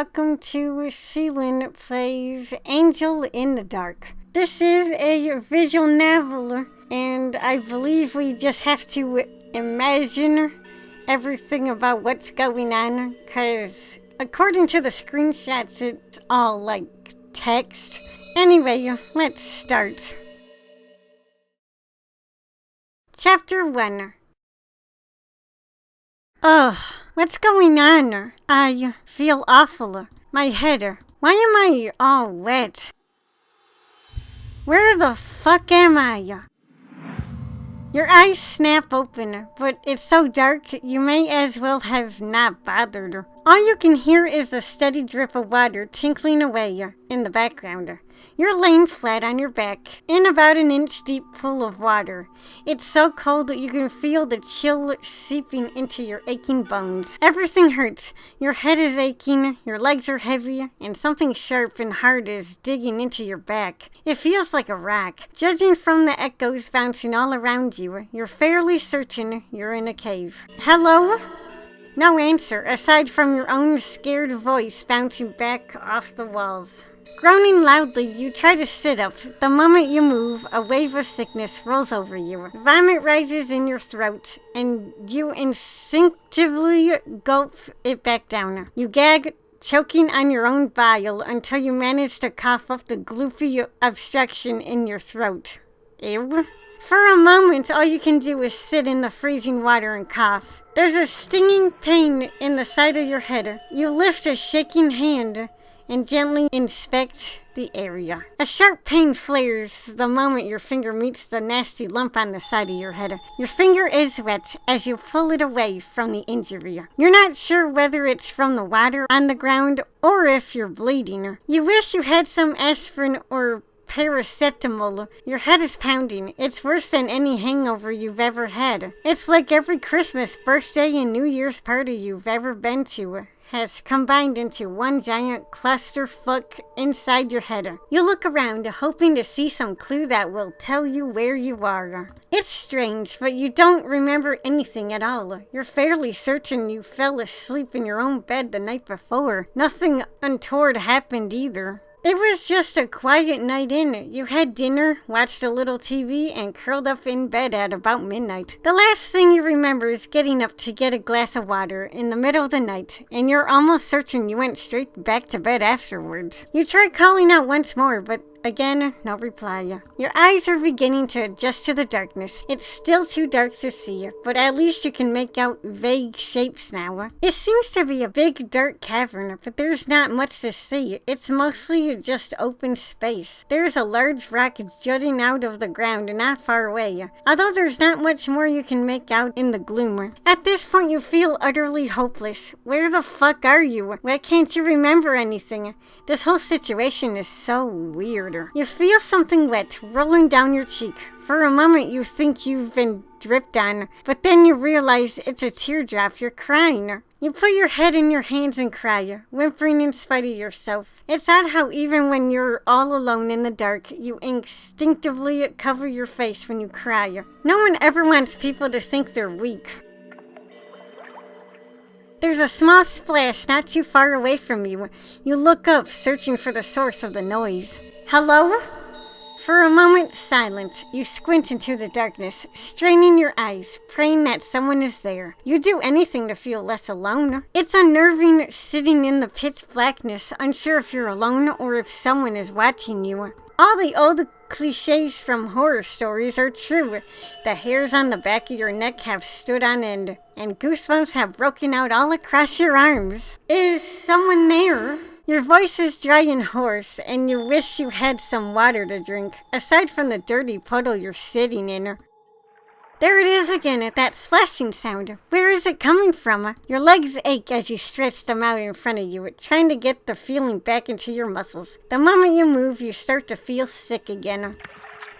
welcome to Celine Plays Angel in the Dark. This is a visual novel, and I believe we just have to imagine everything about what's going on, because according to the screenshots, it's all like text. Anyway, let's start. Chapter 1. Ugh, what's going on? I feel awful. My head. Why am I all wet? Where the fuck am I? Your eyes snap open, but it's so dark you may as well have not bothered. All you can hear is the steady drip of water tinkling away in the background. You're laying flat on your back in about an inch-deep pool of water. It's so cold that you can feel the chill seeping into your aching bones. Everything hurts. Your head is aching, your legs are heavy, and something sharp and hard is digging into your back. It feels like a rock. Judging from the echoes bouncing all around you, you're fairly certain you're in a cave. Hello? No answer, aside from your own scared voice bouncing back off the walls. Groaning loudly, you try to sit up. The moment you move, a wave of sickness rolls over you. Vomit rises in your throat, and you instinctively gulp it back down. You gag, choking on your own bile until you manage to cough up the gloopy obstruction in your throat. Ew. For a moment, all you can do is sit in the freezing water and cough. There's a stinging pain in the side of your head. You lift a shaking hand and gently inspect the area. A sharp pain flares the moment your finger meets the nasty lump on the side of your head. Your finger is wet as you pull it away from the injury. You're not sure whether it's from the water on the ground or if you're bleeding. You wish you had some aspirin or paracetamol. Your head is pounding. It's worse than any hangover you've ever had. It's like every Christmas, birthday, and New Year's party you've ever been to has combined into one giant clusterfuck inside your head. You look around, hoping to see some clue that will tell you where you are. It's strange, but you don't remember anything at all. You're fairly certain you fell asleep in your own bed the night before. Nothing untoward happened either. It was just a quiet night in. You had dinner, watched a little TV, and curled up in bed at about midnight. The last thing you remember is getting up to get a glass of water in the middle of the night, and you're almost certain you went straight back to bed afterwards. You try calling out once more, but again, no reply. Your eyes are beginning to adjust to the darkness. It's still too dark to see, but at least you can make out vague shapes now. It seems to be a big dark cavern, but there's not much to see. It's mostly just open space. There's a large rock jutting out of the ground not far away, although there's not much more you can make out in the gloom. At this point you feel utterly hopeless. Where the fuck are you? Why can't you remember anything? This whole situation is so weird. You feel something wet rolling down your cheek. For a moment you think you've been dripped on, but then you realize it's a teardrop. You're crying. You put your head in your hands and cry, whimpering in spite of yourself. It's odd how even when you're all alone in the dark, you instinctively cover your face when you cry. No one ever wants people to think they're weak. There's a small splash not too far away from you. You look up, searching for the source of the noise. Hello? For a moment, silent. You squint into the darkness, straining your eyes, praying that someone is there. You do anything to feel less alone. It's unnerving sitting in the pitch blackness, unsure if you're alone or if someone is watching you. All the old cliches from horror stories are true. The hairs on the back of your neck have stood on end, and goosebumps have broken out all across your arms. Is someone there? Your voice is dry and hoarse, and you wish you had some water to drink, aside from the dirty puddle you're sitting in. There it is again, that splashing sound. Where is it coming from? Your legs ache as you stretch them out in front of you, trying to get the feeling back into your muscles. The moment you move, you start to feel sick again.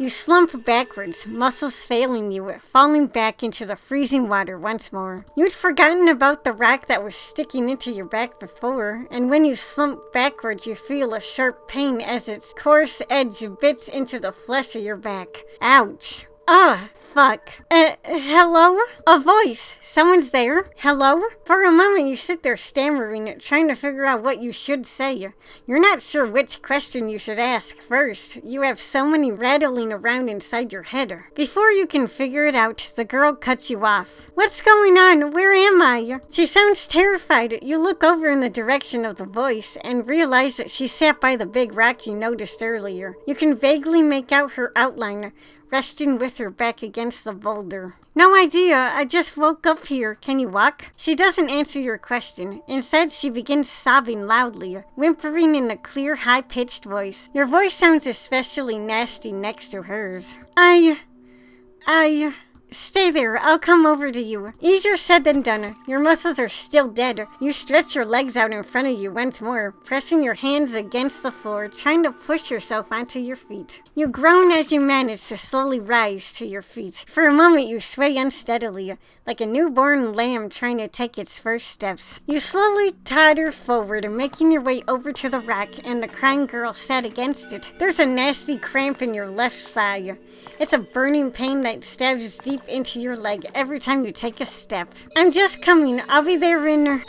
You slump backwards, muscles failing you, falling back into the freezing water once more. You'd forgotten about the rock that was sticking into your back before, and when you slump backwards you feel a sharp pain as its coarse edge bits into the flesh of your back. Ouch! Fuck. Hello? A voice. Someone's there. Hello? For a moment you sit there stammering, trying to figure out what you should say. You're not sure which question you should ask first. You have so many rattling around inside your head. Before you can figure it out, the girl cuts you off. What's going on? Where am I? She sounds terrified. You look over in the direction of the voice and realize that she sat by the big rock you noticed earlier. You can vaguely make out her outline, resting with her back against the boulder. No idea, I just woke up here. Can you walk? She doesn't answer your question. Instead, she begins sobbing loudly, whimpering in a clear, high-pitched voice. Your voice sounds especially nasty next to hers. Stay there, I'll come over to you. Easier said than done. Your muscles are still dead. You stretch your legs out in front of you once more, pressing your hands against the floor, trying to push yourself onto your feet. You groan as you manage to slowly rise to your feet. For a moment you sway unsteadily, like a newborn lamb trying to take its first steps. You slowly totter forward, making your way over to the rock, and the crying girl sat against it. There's a nasty cramp in your left thigh. It's a burning pain that stabs deep into your leg every time you take a step. I'm just coming. I'll be there in...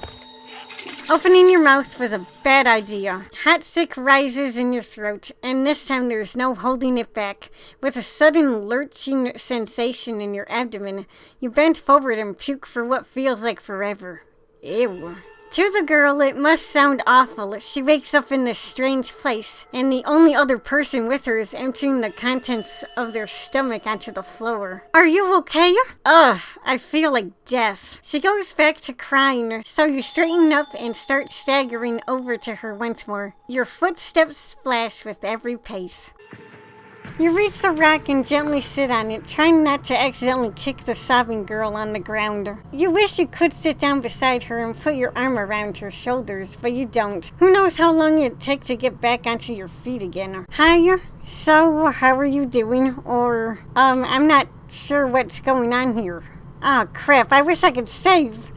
Opening your mouth was a bad idea. Hot sick rises in your throat, and this time there's no holding it back. With a sudden lurching sensation in your abdomen, you bend forward and puke for what feels like forever. Ew. To the girl, it must sound awful. She wakes up in this strange place, and the only other person with her is emptying the contents of their stomach onto the floor. Are you okay? Ugh, I feel like death. She goes back to crying, so you straighten up and start staggering over to her once more. Your footsteps splash with every pace. You reach the rock and gently sit on it, trying not to accidentally kick the sobbing girl on the ground. You wish you could sit down beside her and put your arm around her shoulders, but you don't. Who knows how long it'd take to get back onto your feet again. Hi, so how are you doing? Or, I'm not sure what's going on here. Oh crap, I wish I could save.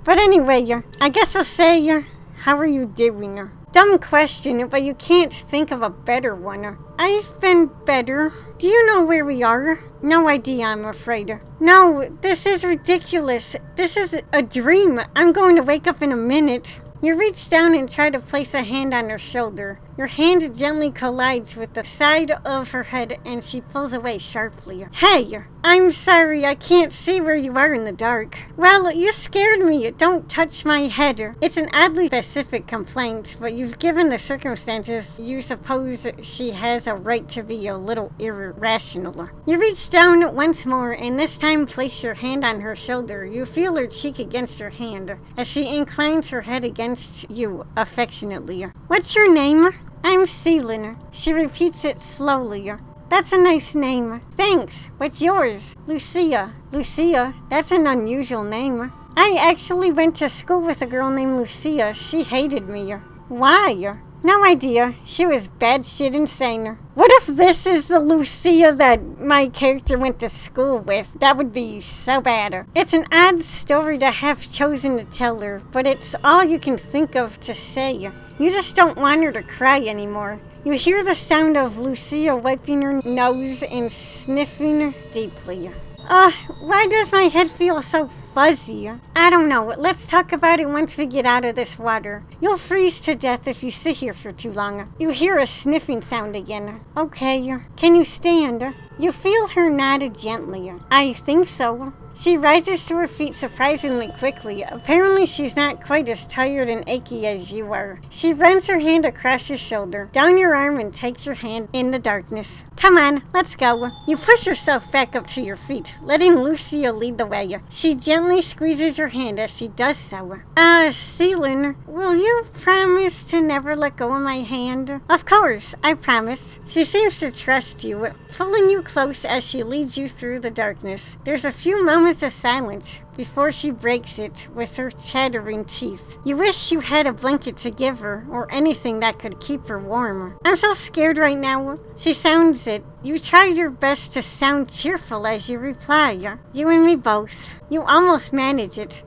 But anyway, I guess I'll say, how are you doing? Dumb question, but you can't think of a better one. I've been better. Do you know where we are? No idea, I'm afraid. No, this is ridiculous. This is a dream. I'm going to wake up in a minute. You reach down and try to place a hand on her shoulder. Your hand gently collides with the side of her head and she pulls away sharply. Hey, I'm sorry, I can't see where you are in the dark. Well, you scared me. Don't touch my head. It's an oddly specific complaint, but you've given the circumstances, you suppose she has a right to be a little irrational. You reach down once more and this time place your hand on her shoulder. You feel her cheek against your hand as she inclines her head against you affectionately. What's your name? I'm Celine. She repeats it slowly. That's a nice name. Thanks. What's yours? Lucia. Lucia? That's an unusual name. I actually went to school with a girl named Lucia. She hated me. Why? No idea. She was bad shit insane. What if this is the Lucia that my character went to school with? That would be so bad. It's an odd story to have chosen to tell her, but it's all you can think of to say. You just don't want her to cry anymore. You hear the sound of Lucia wiping her nose and sniffing deeply. Why does my head feel so fuzzy? I don't know. Let's talk about it once we get out of this water. You'll freeze to death if you sit here for too long. You hear a sniffing sound again. Okay. Can you stand? You feel her nod gently. I think so. She rises to her feet surprisingly quickly. Apparently she's not quite as tired and achy as you are. She runs her hand across your shoulder, down your arm, and takes your hand in the darkness. Come on, let's go. You push yourself back up to your feet, letting Lucia lead the way. She gently squeezes your hand as she does so. Celine, will you promise to never let go of my hand? Of course, I promise. She seems to trust you, pulling you close as she leads you through the darkness. There's a few moments of silence before she breaks it with her chattering teeth. You wish you had a blanket to give her, or anything that could keep her warm. I'm so scared right now. She sounds it. You try your best to sound cheerful as you reply. You and me both. You almost manage it.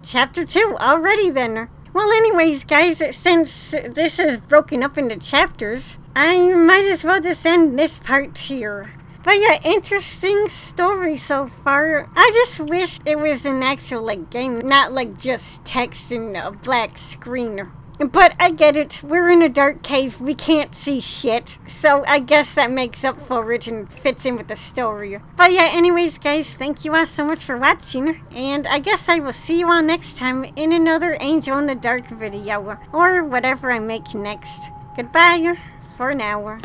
Chapter 2, already then. Well, anyways, guys, since this is broken up into chapters, I might as well just end this part here. But yeah, interesting story so far. I just wish it was an actual like game, not like just text and a black screen. But I get it, we're in a dark cave, we can't see shit. So I guess that makes up for it and fits in with the story. But yeah, anyways guys, thank you all so much for watching. And I guess I will see you all next time in another Angel in the Dark video. Or whatever I make next. Goodbye for now.